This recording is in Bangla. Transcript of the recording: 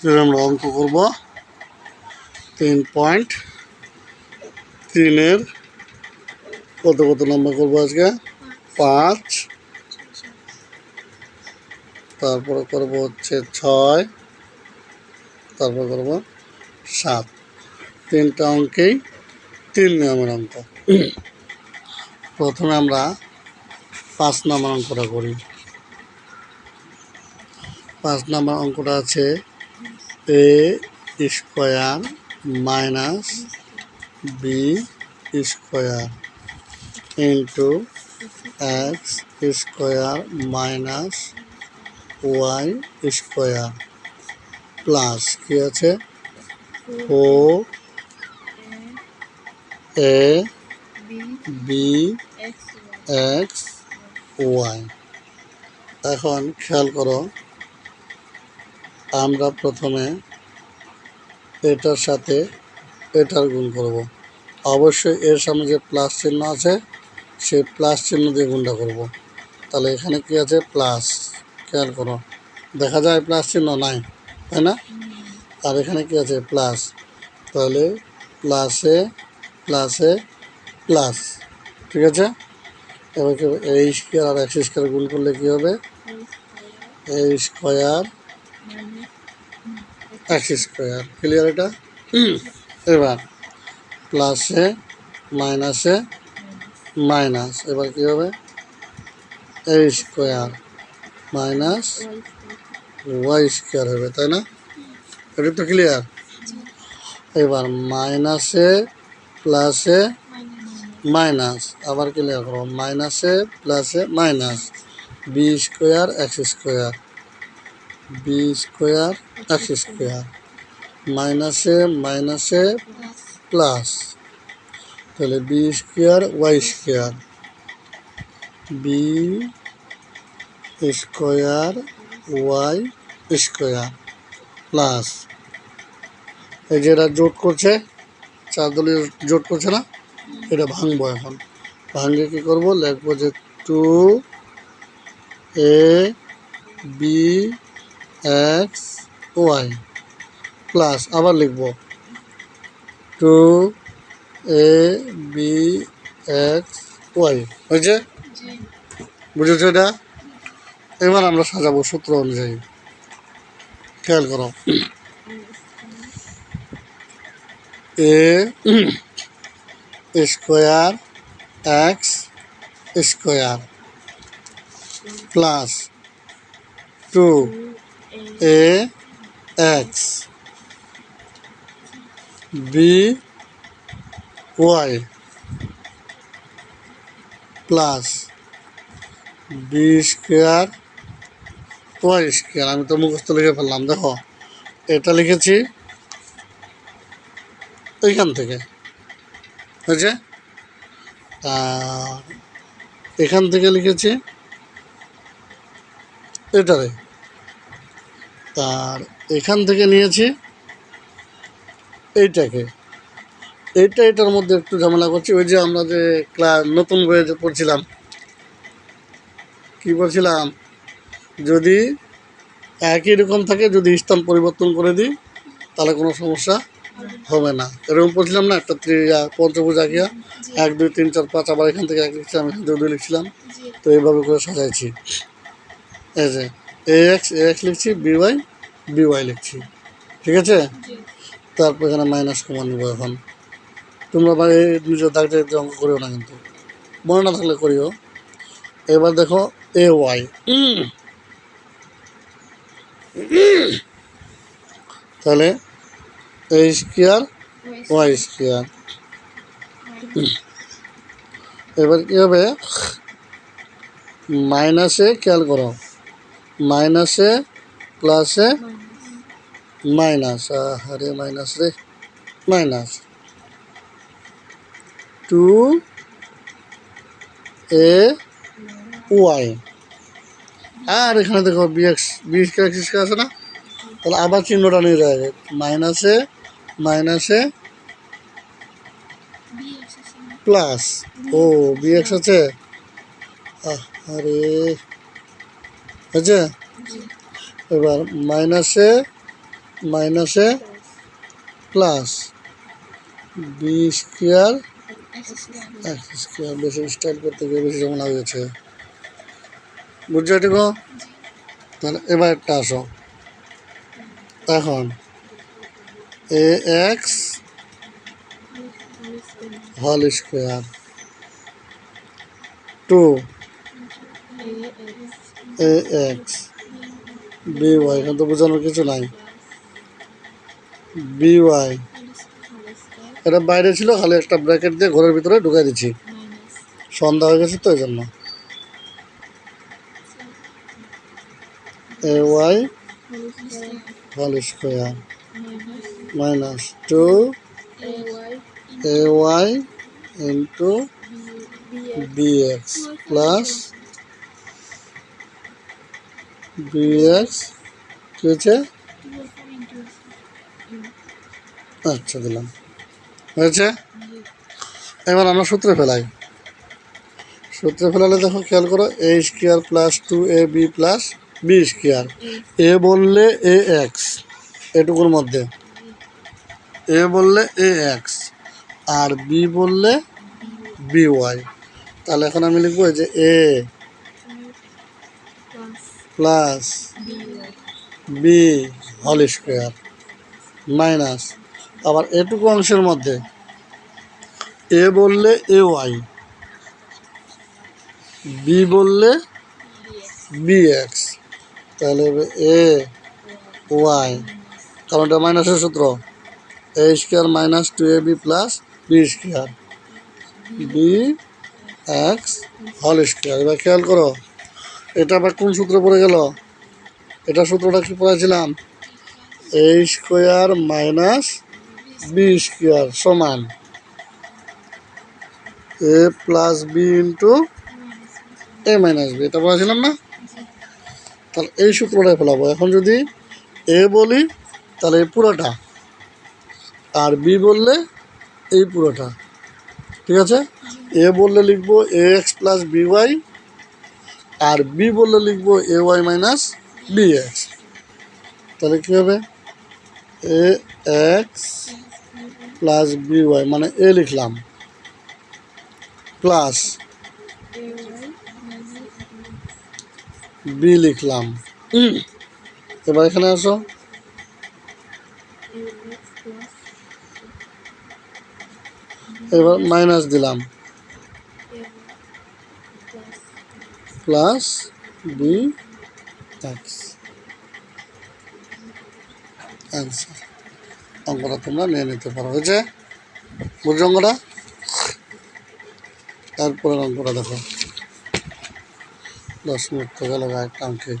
আমরা অঙ্ক করব 3.3 কত নম্বর করবো আজকে 5, তারপরে করবো হচ্ছে 6, তারপর করবো 7। 3টা অঙ্কেই 3 নিয়মের অঙ্ক। প্রথমে আমরা 5 নম্বর অঙ্কটা করি। 5 নম্বর অঙ্কটা আছে a square minus b square into x square minus y square plus কি আছে ও এ বি এক্স ওয়াই। এখন খেয়াল করো, আমরা প্রথমে এটার সাথে এটার গুণ করব। অবশ্যই এর সামনে যে প্লাস চিহ্ন আছে সেই প্লাস চিহ্ন দিয়ে গুণটা করব। তাহলে এখানে কি আছে প্লাস, খেয়াল করো দেখা যায় প্লাস চিহ্ন নাই, তাই না? আর এখানে কি আছে প্লাস, তাহলে প্লাসে প্লাসে প্লাস, ঠিক আছে। এবার কি এ স্কোয়ার আর এক্স স্কোয়ার গুণ করলে কি হবে এ স্কোয়ার এক্স স্কোয়ার। ক্লিয়ার এটা? এবার প্লাসে মাইনাসে মাইনাস, এবার কি হবে এ স্কোয়ার মাইনাস ওয়াই স্কোয়ার হবে, তাই না? এটা তো ক্লিয়ার। এবার মাইনাসে প্লাসে মাইনাস, আবার ক্লিয়ার করো মাইনাসে প্লাসে minus b square x square, b square x square মাইনাসে মাইনাসে প্লাস, তাহলে b square Y square, b square Y square plus এই যে এটা জোট করছে, 4 দলীয় জোট করছে না, এটা ভাঙবো। এখন ভাঙে কি করব, লিখবো যে 2 a b x y plus আবার লিখবো 2 a বি এক্স ওয়াই। হয়েছে? বুঝেছো এটা? এবার আমরা সাজাবো সূত্র অনুযায়ী। খেয়াল করো, A square x square plus 2 a X B Y plus B square Y square. আমি তো মুখস্থ লিখে ফেললাম, দেখো এটা লিখেছি এইখান থেকে, হয়েছে? আর এখান থেকে লিখেছি এটারে, আর এখান থেকে নিয়েছি এইটাকে। এটার মধ্যে একটু ঝামেলা করছি। ওই যে আমরা যে নতুন বইয়ে যে পড়ছিলাম, কি পড়ছিলাম, যদি একই রকম থাকে যদি স্থান পরিবর্তন করে দিই তাহলে কোনো সমস্যা হবে না। এরকম পড়ছিলাম না, একটা পঞ্চভুজ আঁকিয়া 1 2 3 4 5, আবার এখান থেকে 1 লিখছিলাম, এখান থেকে 2 লিখছিলাম। তো এইভাবে করে সাজাইছি। এই যে এ এক্স লিখছি, বিওয়াই লিখছি, ঠিক আছে। তারপর এখানে মাইনাস কমান নিব। এখন তোমরা ভাই নিজের দাগটা অঙ্ক করিও না, কিন্তু মনে না থাকলে করিও। এবার দেখো এ ওয়াই, তাহলে এ স্কোয়ার ওয়াই স্কোয়ার। এবার কি হবে মাইনাসে, খেয়াল করো মাইনাসে প্লাসে মাইনাস, আরে মাইনাস রে মাইনাস 2 a ওয়াই। আর এখানে দেখো বি স্কোয়ার আছে না, তাহলে আবার চিহ্নটা নিয়ে যাবে মাইনাসে মাইনাসে প্লাস, ও বি এক্স আছে, আরে হয়েছে। এবার মাইনাসে মাইনাসে plus B square x square. বেশি স্টাইল করতে গিয়ে বেশি সময় লাগেছে, বুঝছো এটুকু? তাহলে এবার একটা আসো, এখন এ এক্স হোল স্কোয়ার টু এ এক্স বি ওয়াই, এখানে তো বোঝানোর কিছু নাই। বি ওয়াই এটা বাইরে ছিল, খালি একটা ব্র্যাকেট দিয়ে ঘরের ভিতরে ঢুকাই দিচ্ছি, সন্ধ্যা হয়ে গেছে তো এই জন্য। A Y whole square minus two A Y into B X plus B X কী হচ্ছে? আচ্ছা দিলাম, হয়েছে। এবার আমরা সূত্রে ফেলাই। সূত্রে ফেলালে দেখো, খেয়াল করো, A square plus two A B plus B square. A বললে এ এক্স, এটুকুর মধ্যে এ বললে এ এক্স আর বি বললে বি ওয়াই। তাহলে এখন আমি লিখবো যে A plus B whole square minus, আবার এটুকু অংশের মধ্যে এ বললে এ ওয়াই, বি বললে বি এক্স। তাহলে এ ওয়াই, কারণ এটা মাইনাসের সূত্র, A square minus two A B plus B square B X whole square. এবার খেয়াল করো, এটা আবার কোন সূত্রে পড়ে গেল? এটা সূত্রটা কি পড়েছিলাম? এ স্কোয়ার মাইনাস বি স্কোয়ার সমান এ প্লাস বি ইন্টু এ মাইনাস বি, এটা পড়েছিলাম না? তাহলে এই সূত্রটাই ফেলাবো। এখন যদি এ বলি তাহলে এই পুরোটা, আর বি বললে এই পুরোটা, ঠিক আছে? এ বললে লিখবো এ এক্স প্লাস বি ওয়াই, আর বি বললে লিখবো A Y minus B X. তাহলে কী হবে? এ এক্স প্লাস বি ওয়াই মানে এ লিখলাম, প্লাস বি লিখলাম। এবার এখানে আসো, এবার মাইনাস দিলাম, প্লাস বি এক্স। অ্যান্সার। অঙ্কটা তোমরা নিয়ে নিতে পারো, হয়েছে? বুঝছো অঙ্কটা? তারপরের অঙ্কটা দেখো, 10 মিনিট তো গেল একটা অঙ্কে।